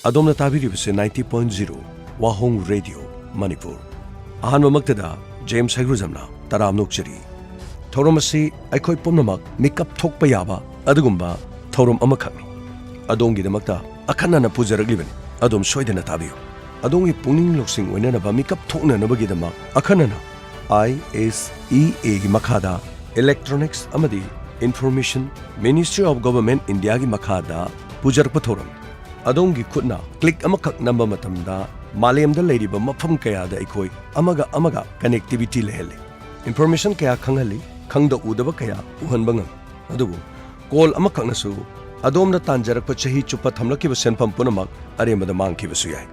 ꯑꯗꯣꯝꯅ ꯇꯥꯕꯤꯔꯤꯕꯁꯤ 90.0 ꯋꯥꯍꯣꯡ radio Manipur ꯑꯍꯥꯟꯕꯃꯛꯇꯗ James ꯍꯩꯒ꯭ꯔꯨꯖꯝꯅ ꯇꯔꯥꯝ ꯅꯣꯛꯆꯔꯤ ꯊꯧꯔꯝ ꯑꯁꯤ ꯑꯩꯈꯣꯏ ꯄꯨꯝꯅꯃꯛ ꯃꯤꯀꯞ ꯊꯣꯛꯄ ꯌꯥꯕ ꯑꯗꯨꯒꯨꯝꯕ ꯊꯧꯔꯝ ꯑꯃꯈꯛꯅꯤ ꯑꯗꯣꯝꯒꯤꯗꯃꯛꯇ ꯑꯈꯟꯅꯅ ꯄꯨꯖꯔꯛꯂꯤꯕꯅꯤ ꯑꯗꯣꯝ ꯁꯣꯏꯗꯅ ꯇꯥꯕꯤꯌꯨ ꯑꯗꯣꯝꯒꯤ ꯄꯨꯛꯅꯤꯡ ꯂꯧꯁꯤꯡ ꯑꯣꯏꯅꯅꯕ ꯃꯤꯀꯞ ꯊꯣꯛꯅꯅꯕꯒꯤꯗꯃꯛ ꯑꯈꯟꯅꯅ IISEA-ꯒꯤ ꯃꯈꯥꯗ ꯏꯂꯦꯛꯇ꯭ꯔꯣꯅꯤꯛꯁ ꯑꯃꯗꯤ ꯏꯟꯐꯣꯔꯃꯦꯁꯟ ꯃꯤꯅꯤꯁꯇ꯭ꯔꯤ ꯑꯣꯐ ꯒꯚꯔꯟꯃꯦꯟꯠ ꯏꯟꯗꯤꯌꯥꯒꯤ ꯃꯈꯥꯗ ꯄꯨꯖꯔꯛꯄ ꯊꯧꯔꯝ ꯑꯗꯣꯝꯒꯤ ꯈꯨꯠꯅ ꯀ꯭ꯂꯤꯛ ꯑꯃꯈꯛ ꯅꯝꯕ ꯃꯇꯝꯗ ꯃꯥꯂꯦꯝꯗ ꯂꯩꯔꯤꯕ ꯃꯐꯝ ꯀꯌꯥꯗ ꯑꯩꯈꯣꯏ ꯑꯃꯒ ꯀꯅꯦꯛꯇꯤꯚꯤꯇꯤ ꯂꯩꯍꯜꯂꯤ ꯏꯟꯐꯣꯔꯃꯦꯁꯟ ꯀꯌꯥ ꯈꯪꯍꯜꯂꯤ ꯈꯪꯗ ꯎꯗꯕ ꯀꯌꯥ ꯎꯍꯟꯕ ꯉꯝꯃꯤ ꯑꯗꯨꯕꯨ ꯀꯣꯜ ꯑꯃꯈꯛꯅꯁꯨ ꯑꯗꯣꯝꯅ ꯇꯥꯟꯖꯔꯛꯄ ꯆꯍꯤ ꯆꯨꯞꯄ ꯊꯝꯂꯛꯈꯤꯕ ꯁꯦꯟꯐꯝ ꯄꯨꯝꯅꯃꯛ ꯑꯔꯦꯝꯕꯗ ꯃꯥꯡꯈꯤꯕꯁꯨ ꯌꯥꯏ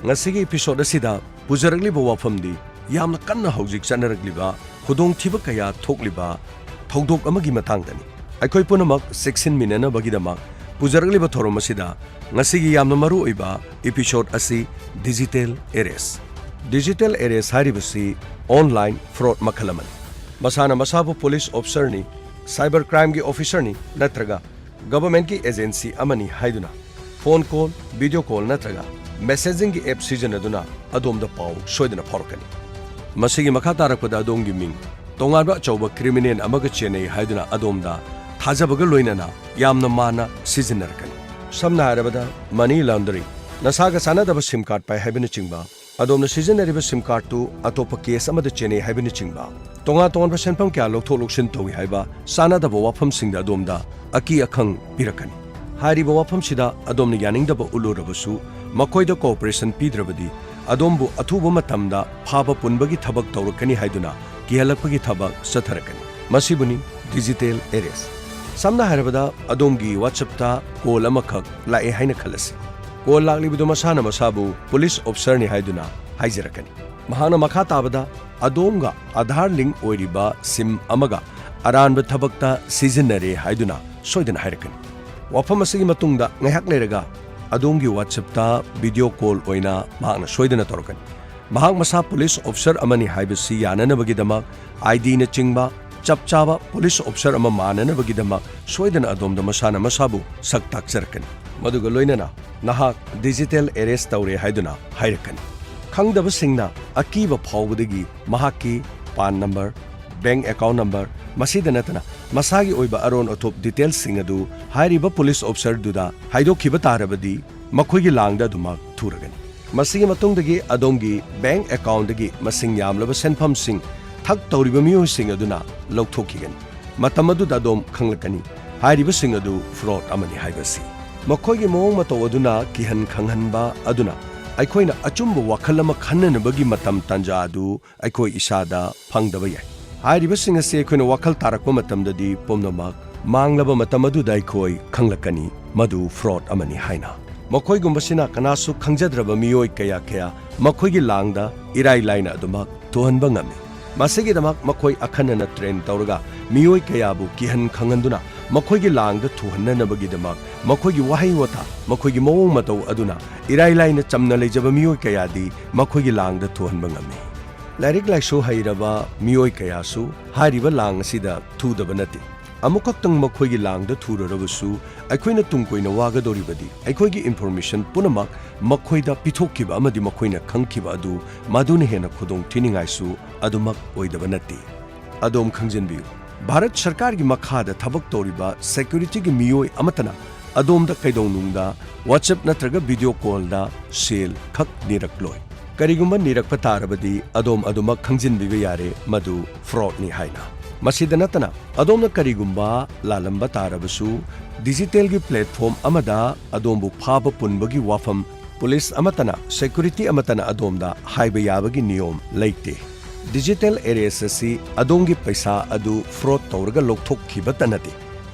ꯉꯁꯤꯒꯤ ꯏꯄꯤꯁꯣꯗ ꯑꯁꯤꯗ ꯄꯨꯖꯔꯛꯂꯤꯕ ꯋꯥꯐꯝꯗꯤ ꯌꯥꯝꯅ ꯀꯟꯅ ꯍꯧꯖꯤꯛ ꯆꯠꯅꯔꯛꯂꯤꯕ ꯈꯨꯗꯣꯡꯊꯤꯕ ꯀꯌꯥ ꯊꯣꯛꯂꯤꯕ ꯊꯧꯗꯣꯛ ꯑꯃꯒꯤ ꯃꯇꯥꯡꯗꯅꯤ ꯑꯩꯈꯣꯏ ꯄꯨꯝꯅꯃꯛ ꯆꯦꯛꯁꯤꯟꯃꯤꯟꯅꯅꯕꯒꯤꯗꯃꯛ ꯄꯨꯖꯔꯛꯂꯤꯕ ꯊꯧꯔꯝ ꯑꯁꯤꯗ ꯉꯁꯤꯒꯤ ꯌꯥꯝꯅ ꯃꯔꯨꯑꯣꯏꯕ ꯏꯄꯤꯁꯣꯗ ꯑꯁꯤ ꯗꯤꯖꯤꯇꯦꯜ ꯑꯦꯔꯦꯁ ꯗꯤꯖꯤꯇꯦꯜ ꯑꯦꯔꯦꯁ ꯍꯥꯏꯔꯤꯕꯁꯤ ꯑꯣꯟꯂꯥꯏꯟ ꯐ꯭ꯔꯣꯗ ꯃꯈꯜ ꯑꯃꯅꯤ ꯃꯁꯥꯅ ꯃꯁꯥꯕꯨ ꯄꯨꯂꯤꯁ ꯑꯣꯐꯤꯁꯔꯅꯤ ꯁꯥꯏꯕꯔ ꯀ꯭ꯔꯥꯏꯝꯒꯤ ꯑꯣꯐꯤꯁꯔꯅꯤ ꯅꯠꯇ꯭ꯔꯒ ꯒꯚꯔꯟꯃꯦꯟꯠꯀꯤ ꯑꯦꯖꯦꯟꯁꯤ ꯑꯃꯅꯤ ꯍꯥꯏꯗꯨꯅ ꯐꯣꯟ ꯀꯣꯜ ꯚꯤꯗꯤꯑꯣ ꯀꯣꯜ ꯅꯠꯇ꯭ꯔꯒ ꯃꯦꯁꯦꯖꯤꯡꯒꯤ ꯑꯦꯞ ꯁꯤꯖꯤꯟꯅꯗꯨꯅ ꯑꯗꯣꯝꯗ ꯄꯥꯎ ꯁꯣꯏꯗꯅ ꯐꯥꯎꯔꯛꯀꯅꯤ ꯃꯁꯤꯒꯤ ꯃꯈꯥ ꯇꯥꯔꯛꯄꯗ ꯑꯗꯣꯝꯒꯤ ꯃꯤꯡ ꯇꯣꯉꯥꯟꯕ ꯑꯆꯧꯕ ꯀ꯭ꯔꯤꯃꯤꯅꯦꯜ ꯑꯃꯒ ꯆꯦꯟꯅꯩ ꯍꯥꯏꯗꯨꯅ ꯑꯗꯣꯝꯗ ꯊꯥꯖꯕꯒ ꯂꯣꯏꯅꯅ ꯌꯥꯝꯅ ꯃꯥꯟꯅ ꯁꯤꯖꯤꯟꯅꯔꯛꯀꯅꯤ ꯁꯝꯅ ꯍꯥꯏꯔꯕꯗ ꯃꯅꯤ ꯂꯥꯟꯗꯔꯤꯡ ꯅꯁꯥꯒ ꯆꯥꯟꯅꯗꯕ ꯁꯤꯝ ꯀꯥꯔꯗ ꯄꯥꯏ ꯍꯥꯏꯕꯅꯆꯤꯡꯕ ꯑꯗꯣꯝꯅ ꯁꯤꯖꯤꯟꯅꯔꯤꯕ ꯁꯤꯝ ꯀꯥꯔꯗꯇꯨ ꯑꯇꯣꯞꯄ ꯀꯦꯁ ꯑꯃꯗ ꯆꯦꯟꯅꯩ ꯍꯥꯏꯕꯅꯆꯤꯡꯕ ꯇꯣꯉꯥꯟ ꯇꯣꯉꯥꯟꯕ ꯁꯦꯟꯐꯝ ꯀꯌꯥ ꯂꯧꯊꯣꯛ ꯂꯧꯁꯤꯟ ꯇꯧꯏ ꯍꯥꯏꯕ ꯆꯥꯟꯅꯗꯕ ꯋꯥꯐꯝꯁꯤꯡꯗ ꯑꯗꯣꯝꯗ ꯑꯀꯤ ꯑꯈꯪ ꯄꯤꯔꯛꯀꯅꯤ ꯍꯥꯏꯔꯤꯕ ꯋꯥꯐꯝꯁꯤꯗ ꯑꯗꯣꯝꯅ ꯌꯥꯅꯤꯡꯗꯕ ꯎꯠꯂꯨꯔꯕꯁꯨ ꯃꯈꯣꯏꯗ ꯀꯣꯑꯣꯄꯔꯦꯁꯟ ꯄꯤꯗ꯭ꯔꯕꯗꯤ ꯑꯗꯣꯝꯕꯨ ꯑꯊꯨꯕ ꯃꯇꯝꯗ ꯐꯥꯕ ꯄꯨꯟꯕꯒꯤ ꯊꯕꯛ ꯇꯧꯔꯛꯀꯅꯤ ꯍꯥꯏꯗꯨꯅ ꯀꯤꯍꯜꯂꯛꯄꯒꯤ ꯊꯕꯛ ꯆꯠꯊꯔꯛꯀꯅꯤ ꯃꯁꯤꯕꯨꯅꯤ ꯗꯤꯖꯤꯇꯦꯜ ꯑꯦꯔꯦꯁ ꯁꯝꯅ ꯍꯥꯏꯔꯕꯗ ꯑꯗꯣꯝꯒꯤ ꯋꯥꯆꯞꯇ ꯀꯣꯜ ꯑꯃꯈꯛ ꯂꯥꯛꯑꯦ ꯍꯥꯏꯅ ꯈꯜꯂꯁꯤ ꯀꯣꯜ ꯂꯥꯛꯂꯤꯕꯗꯨ ꯃꯁꯥꯅ ꯃꯁꯥꯕꯨ ꯄꯨꯂꯤꯁ ꯑꯣꯐꯤꯁꯔꯅꯤ ꯍꯥꯏꯗꯨꯅ ꯍꯥꯏꯖꯔꯛꯀꯅꯤ ꯃꯍꯥꯛꯅ ꯃꯈꯥ ꯇꯥꯕꯗ ꯑꯗꯣꯝꯒ ꯑꯙꯥꯔ ꯂꯤꯡꯛ ꯑꯣꯏꯔꯤꯕ ꯁꯤꯝ ꯑꯃꯒ ꯑꯔꯥꯟꯕ ꯊꯕꯛꯇ ꯁꯤꯖꯤꯟꯅꯔꯦ ꯍꯥꯏꯗꯨꯅ ꯁꯣꯏꯗꯅ ꯍꯥꯏꯔꯛꯀꯅꯤ ꯋꯥꯐꯝ ꯑꯁꯤꯒꯤ ꯃꯇꯨꯡꯗ ꯉꯥꯏꯍꯥꯛ ꯂꯩꯔꯒ ꯑꯗꯣꯝꯒꯤ ꯋꯥꯆꯞꯇ ꯚꯤꯗꯤꯑꯣ ꯀꯣꯜ ꯑꯣꯏꯅ ꯃꯍꯥꯛꯅ ꯁꯣꯏꯗꯅ ꯇꯧꯔꯛꯀꯅꯤ ꯃꯍꯥꯛ ꯃꯁꯥ ꯄꯨꯂꯤꯁ ꯑꯣꯐꯤꯁꯔ ꯑꯃꯅꯤ ꯍꯥꯏꯕꯁꯤ ꯌꯥꯅꯅꯕꯒꯤꯗꯃꯛ ID-ꯅꯆꯤꯡꯕ ꯆꯞ ꯆꯥꯕ ꯄꯨꯂꯤꯁ ꯑꯣꯐꯤꯁꯔ ꯑꯃ ꯃꯥꯟꯅꯅꯕꯒꯤꯗꯃꯛ ꯁꯣꯏꯗꯅ ꯑꯗꯣꯝꯗ ꯃꯁꯥꯅ ꯃꯁꯥꯕꯨ ꯁꯛ ꯇꯥꯛꯆꯔꯛꯀꯅꯤ ꯃꯗꯨꯒ ꯂꯣꯏꯅꯅ ꯅꯍꯥꯛ ꯗꯤꯖꯤꯇꯦꯜ ꯑꯦꯔꯦꯁ ꯇꯧꯔꯦ ꯍꯥꯏꯗꯨꯅ ꯍꯥꯏꯔꯛꯀꯅꯤ ꯈꯪꯗꯕꯁꯤꯡꯅ ꯑꯀꯤꯕ ꯐꯥꯎꯕꯗꯒꯤ ꯃꯍꯥꯛꯀꯤ ꯄꯥꯟ ꯅꯝꯕꯔ ꯕꯦꯡꯛ ꯑꯦꯀꯥꯎꯟꯠ ꯅꯝꯕꯔ ꯃꯁꯤꯗ ꯅꯠꯇꯅ ꯃꯁꯥꯒꯤ ꯑꯣꯏꯕ ꯑꯔꯣꯟ ꯑꯊꯨꯞ ꯗꯤꯇꯦꯜꯁꯤꯡ ꯑꯗꯨ ꯍꯥꯏꯔꯤꯕ ꯄꯨꯂꯤꯁ ꯑꯣꯐꯤꯁꯔꯗꯨꯗ ꯍꯥꯏꯗꯣꯛꯈꯤꯕ ꯇꯥꯔꯕꯗꯤ ꯃꯈꯣꯏꯒꯤ ꯂꯥꯡꯗ ꯑꯗꯨꯃꯛ ꯊꯨꯔꯒꯅꯤ ꯃꯁꯤꯒꯤ ꯃꯇꯨꯡꯗꯒꯤ ꯑꯗꯣꯝꯒꯤ ꯕꯦꯡꯛ ꯑꯦꯀꯥꯎꯟꯠꯇꯒꯤ ꯃꯁꯤꯡ ꯌꯥꯝꯂꯕ ꯁꯦꯟꯐꯝꯁꯤꯡ ꯊꯛ ꯇꯧꯔꯤꯕ ꯃꯤꯑꯣꯏꯁꯤꯡ ꯑꯗꯨꯅ ꯂꯧꯊꯣꯛꯈꯤꯒꯅꯤ ꯃꯇꯝ ꯑꯗꯨꯗ ꯑꯗꯣꯝ ꯈꯪꯂꯛꯀꯅꯤ ꯍꯥꯏꯔꯤꯕꯁꯤꯡ ꯑꯗꯨ ꯐ꯭ꯔꯣꯗ ꯑꯃꯅꯤ ꯍꯥꯏꯕꯁꯤ ꯃꯈꯣꯏꯒꯤ ꯃꯑꯣꯡ ꯃꯇꯧ ꯑꯗꯨꯅ ꯀꯤꯍꯟ ꯈꯪꯍꯟꯕ ꯑꯗꯨꯅ ꯑꯩꯈꯣꯏꯅ ꯑꯆꯨꯝꯕ ꯋꯥꯈꯜ ꯑꯃ ꯈꯟꯅꯅꯕꯒꯤ ꯃꯇꯝ ꯇꯥꯟꯖꯥ ꯑꯗꯨ ꯑꯩꯈꯣꯏ ꯏꯁꯥꯗ ꯐꯪꯗꯕ ꯌꯥꯏ ꯍꯥꯏꯔꯤꯕꯁꯤꯡ ꯑꯁꯤ ꯑꯩꯈꯣꯏꯅ ꯋꯥꯈꯜ ꯇꯥꯔꯛꯄ ꯃꯇꯝꯗꯗꯤ ꯄꯨꯝꯅꯃꯛ ꯃꯥꯡꯂꯕ ꯃꯇꯝ ꯑꯗꯨꯗ ꯑꯩꯈꯣꯏ ꯈꯪꯂꯛꯀꯅꯤ ꯃꯗු ꯐ꯭ꯔꯣꯗ ꯑꯃꯅꯤ ꯍꯥꯏꯅ ꯃꯈꯣꯏꯒꯨꯝꯕꯁꯤꯅ ꯀꯅꯥꯁꯨ ꯈꯪꯖꯗ꯭ꯔꯕ ꯃꯤꯑꯣꯏ ꯀꯌꯥ ꯃꯈꯣꯏꯒꯤ ꯂꯥꯡꯗ ꯏꯔꯥꯏ ꯂꯥꯏꯅ ꯑꯗꯨꯃꯛ ꯇꯨꯍꯟꯕ ꯉꯝꯃꯤ ꯃꯁꯤꯒꯤꯗꯃꯛ ꯃꯈꯣꯏ ꯑꯈꯟꯅꯅ ꯇ꯭ꯔꯦꯟ ꯇꯧꯔꯒ ꯃꯤꯑꯣꯏ ꯀꯌꯥꯕꯨ ꯀꯤꯍꯟ ꯈꯪꯍꯟꯗꯨꯅ ꯃꯈꯣꯏꯒꯤ ꯂꯥꯡꯗ ꯊꯨꯍꯟꯅꯅꯕꯒꯤꯗꯃꯛ ꯃꯈꯣꯏꯒꯤ ꯋꯥꯍꯩ ꯋꯥꯇꯥ ꯃꯈꯣꯏꯒꯤ ꯃꯑꯣꯡ ꯃꯇꯧ ꯑꯗꯨꯅ ꯏꯔꯥꯏ ꯂꯥꯏꯅ ꯆꯝꯅ ꯂꯩꯖꯕ ꯃꯤꯑꯣꯏ ꯀꯌꯥꯗꯤ ꯃꯈꯣꯏꯒꯤ ꯂꯥꯡꯗ ꯊꯨꯍꯟꯕ ꯉꯝꯃꯤ ꯂꯥꯏꯔꯤꯛ ꯂꯥꯏꯁꯨ ꯍꯩꯔꯕ ꯃꯤꯑꯣꯏ ꯀꯌꯥꯁꯨ ꯍꯥꯏꯔꯤꯕ ꯂꯥꯡ ꯑꯁꯤꯗ ꯊꯨꯗꯕ ꯅꯠꯇꯦ ꯑꯃꯨꯛꯈꯛꯇꯪ ꯃꯈꯣꯏꯒꯤ ꯂꯥꯡꯗ ꯊꯨꯔꯨꯔꯕꯁꯨ ꯑꯩꯈꯣꯏꯅ ꯇꯨꯡ ꯀꯣꯏꯅ ꯋꯥꯒꯗꯧꯔꯤꯕꯗꯤ ꯑꯩꯈꯣꯏꯒꯤ ꯏꯟꯐꯣꯔꯃꯦꯁꯟ ꯄꯨꯝꯅꯃꯛ ꯃꯈꯣꯏꯗ ꯄꯤꯊꯣꯛꯈꯤꯕ ꯑꯃꯗꯤ ꯃꯈꯣꯏꯅ ꯈꯪꯈꯤꯕ ꯑꯗꯨ ꯃꯗꯨꯅ ꯍꯦꯟꯅ ꯈꯨꯗꯣꯡ ꯊꯤꯅꯤꯡꯉꯥꯏꯁꯨ ꯑꯗꯨꯃꯛ ꯑꯣꯏꯗꯕ ꯅꯠꯇꯦ ꯑꯗꯣꯝ ꯈꯪꯖꯤꯟꯕꯤꯌꯨ ꯚꯥꯔꯠ ꯁꯔꯀꯥꯔꯒꯤ ꯃꯈꯥꯗ ꯊꯕꯛ ꯇꯧꯔꯤꯕ ꯁꯦꯀ꯭ꯌꯨꯔꯤꯇꯤꯒꯤ ꯃꯤꯑꯣꯏ ꯑꯃꯠꯇꯅ ꯑꯗꯣꯝꯗ ꯀꯩꯗꯧꯅꯨꯡꯗ ꯋꯥꯆꯞ ꯅꯠꯇ꯭ꯔꯒ ꯚꯤꯗꯤꯑꯣ ꯀꯣꯜꯗ ꯁꯦꯜ ꯈꯛ ꯅꯤꯔꯛꯂꯣꯏ ꯀꯔꯤꯒꯨꯝꯕ ꯅꯤꯔꯛꯄ ꯇꯥꯔꯕꯗꯤ ꯑꯗꯣꯝ ꯑꯗꯨꯃꯛ ꯈꯪꯖꯤꯟꯕꯤꯕ ꯌꯥꯔꯦ ꯃꯗꯨ ꯐ꯭ꯔꯣꯗꯅꯤ ꯍꯥꯏꯅ ꯃꯁꯤꯗ ꯅꯠꯇꯅ ꯑꯗꯣꯝꯅ ꯀꯔꯤꯒꯨꯝꯕ ꯂꯥꯜꯂꯝꯕ ꯇꯥꯔꯕꯁꯨ ꯗꯤꯖꯤꯇꯦꯜꯒꯤ ꯄ꯭ꯂꯦꯠꯐꯣꯔꯝ ꯑꯃꯗ ꯑꯗꯣꯝꯕꯨ ꯐꯥꯕ ꯄꯨꯟꯕꯒꯤ ꯋꯥꯐꯝ ꯄꯨꯂꯤꯁ ꯑꯃꯠꯇꯅ ꯁꯦꯀ꯭ꯌꯨꯔꯤꯇꯤ ꯑꯃꯠꯇꯅ ꯑꯗꯣꯝꯗ ꯍꯥꯏꯕ ꯌꯥꯕꯒꯤ ꯅꯤꯌꯣꯝ ꯂꯩꯇꯦ ꯗꯤꯖꯤꯇꯦꯜ ꯑꯦꯔꯦꯁ ꯑꯁꯤ ꯑꯗꯣꯝꯒꯤ ꯄꯩꯁꯥ ꯑꯗꯨ ꯐ꯭ꯔꯣꯗ ꯇꯧꯔꯒ ꯂꯧꯊꯣꯛꯈꯤꯕꯇ ꯅꯠꯇꯦ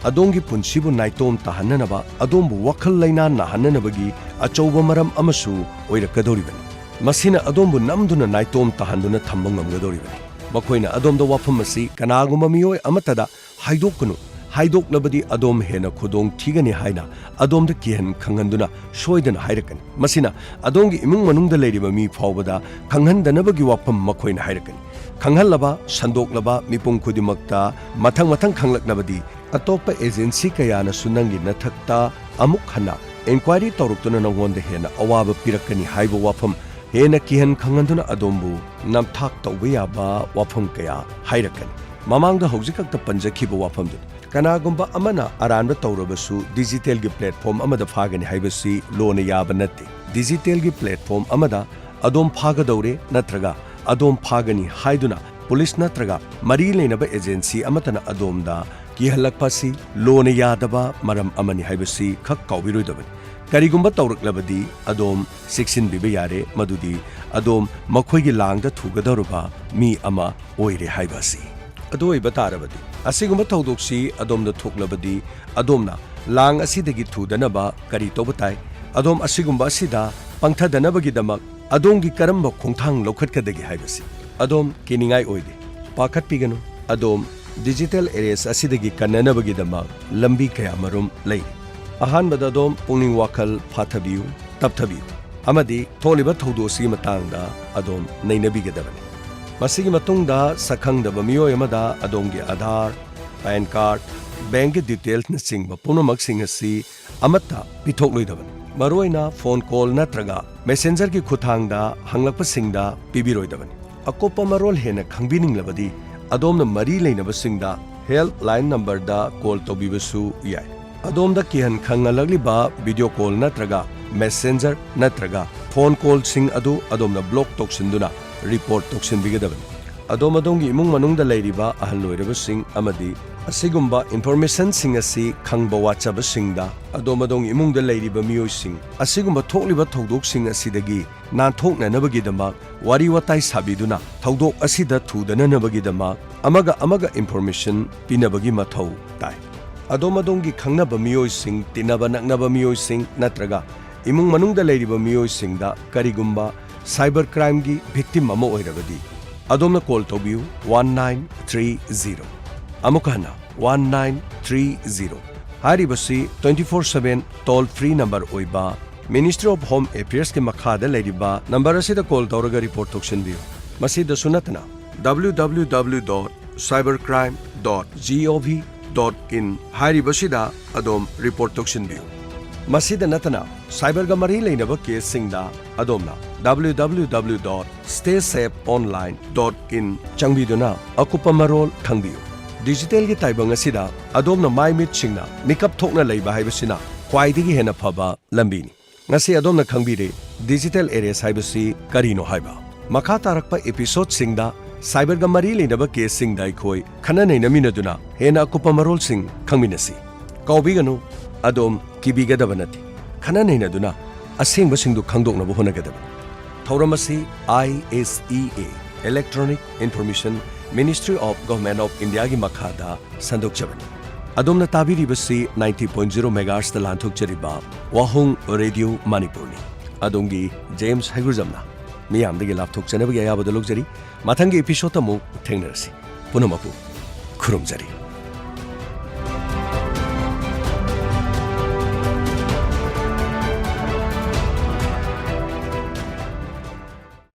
ꯑꯗꯣꯝꯒꯤ ꯄꯨꯟꯁꯤꯕꯨ ꯅꯥꯏꯇꯣꯝ ꯇꯥꯍꯟꯅꯅꯕ ꯑꯗꯣꯝꯕు ꯋꯥꯈꯜ ꯂꯩꯅꯥ ꯅꯥꯍꯟꯅꯅꯕꯒꯤ ꯑꯆꯧꯕ ꯃꯔꯝ ꯑꯃꯁꯨ ꯑꯣꯏꯔꯛꯀꯗꯧꯔꯤꯕꯅꯤ ꯃꯁꯤꯅ ꯑꯗꯣꯝꯕు ꯅꯝꯗꯨꯅ ꯅꯥꯏꯇꯣꯝ ꯇꯥꯍꯟꯗꯨꯅ ꯊꯝꯕ ꯉꯝꯒꯗꯧꯔꯤꯕꯅꯤ ꯃꯈꯣꯏꯅ ꯑꯗꯣꯝꯗ ꯋꯥꯐꯝ ꯑꯁꯤ ꯀꯅꯥꯒꯨꯝꯕ ꯃꯤꯑꯣꯏ ꯑꯃꯠꯇꯗ ꯍꯥꯏꯗꯣꯛꯀꯅꯨ ꯍꯥꯏꯗꯣꯛꯂꯕꯗꯤ ꯑꯗꯣꯝ ꯍꯦꯟꯅ ꯈꯨꯗꯣꯡ ꯊꯤꯒꯅꯤ ꯍꯥꯏꯅ ꯑꯗꯣꯝꯗ ꯀꯤꯍꯟ ꯈꯪꯍꯟꯗꯨꯅ ꯁꯣꯏꯗꯅ ꯍꯥꯏꯔꯛꯀꯅꯤ ꯃꯁꯤꯅ ꯑꯗꯣꯝꯒꯤ ꯏꯃꯨꯡ ꯃꯅꯨꯡꯗ ꯂꯩꯔꯤꯕ ꯃꯤ ꯐꯥꯎꯕꯗ ꯈꯪꯍꯟꯗꯅꯕꯒꯤ ꯋꯥꯐꯝ ꯃꯈꯣꯏꯅ ꯍꯥꯏꯔꯛꯀꯅꯤ ꯈꯪꯍꯜꯂꯕ ꯁꯟꯗꯣꯛꯂꯕ ꯃꯤꯄꯨꯝ ꯈꯨꯗꯤꯡꯃꯛꯇ ꯃꯊꯪ ꯈꯪꯂꯛꯅꯕꯗꯤ ꯑꯇꯣꯞꯄ ꯑꯦꯖꯦꯟꯁꯤ ꯀꯌꯥꯅꯁꯨ ꯅꯪꯒꯤ ꯅꯊꯛꯇ ꯑꯃꯨꯛ ꯍꯟꯅ inquiry tawruktuna nangwonda hena awaba pirakani haiba wafam hena kihan khanganduna adombu namthak tawba yaba wafam kaya hairakani mamangda hojikakta panjakhiba wafamdu kanagumba amana aranba tawrabasu digital gi platform amada phagani haibasi lona yaba natte digital gi platform amada adom phagadawre natraga adom phagani haiduna police natraga mari leinaba agency amatana adomda kihalakpasi lona yadaba maram amani haibasi khak kawbiroidabani karigumba tawraklabadi adom 16 biba yare madudi adom makhoigi langda thugadawruba mi ama oire haibasi adoi batarabadi asigumba tawdoksi adomda thoklabadi adomna lang asidagi thudanaba kari tobatai adom asigumba asida pangthadanabagi damak adomgi karamba khongthang lokhatkadagi haibasi adom kiningai oide pakhat piganu adom digital areas asidagi kannanabagi damak lambi kaya marum lei ahanbada adom pungning wakal phathabiu tapthabiu amadi tholiba thawdosi matangda adom nainabigadabani masigi matungda sakhangdaba miyoy amada adomgi Aadhaar PAN card bank details na singba punamak singasi amata pithokloi maroina phone call natraga messenger ki khuthangda hanglakpa singda pibiroidabani akopa marol hena khangbining labadi adomna mari leinaba singda helpline number da call tobibasu yai adomda kihan khangalagli ba video call natraga messenger natraga phone call sing adu adomna block toksinduna report toksin bigadabani adongi imung manungda leiriba ahal loiraba sing amadi asigumba information sing asi khangba wachaba singda adong imungda leiriba miyoi sing asigumba thokliba thodok sing asidagi nan thokna nabagi dama wari watai sabiduna thodok asida thudana nabagi dama amaga information pinabagi mathau tai adongi khangnaba miyoi sing tinaba naknaba miyoi sing natraga imung manungda leiriba miyoi singda karigumba cyber crime gi victim ama oirabadi adomna call tobiu 1930 amukana 1930 haribasi 24/7 toll free number oiba Ministry of Home Affairs ke makhada leiriba number asida call tawraga report toksinbiu masida sunatna www.cybercrime.gov.in haribasida adom report toksinbiu masida natana cyber ga mari leinaba case singda adomna www.staysafeonline.in changbiduna akupa marol khangbiu digital gi taibang asida adomna mai mit singna makeup thokna leiba haibasina kwaidigi hena phaba lambini ngasi adomna khangbire digital areas haibasi karino haiba makha tarakpa episode singda cyber ga mari leinaba case singda khoi khana neinaminaduna hena akupa marol sing khangminasi kawbiganu adom kibigadabanati khana neinaduna asengba singdu khangdoknabu honagadaba thauramasi IISEA Electronic Information Ministry of Government of India gi makhada sandokchabani adomna tabiribasi 90.0 megahertz da lanthokchariba wahung radio manipurni adongi James Hagurjamna miyamdagi lapthokchanabagi ayabada lokjari mathangi episode amu thengnarasi punamapu khurumjari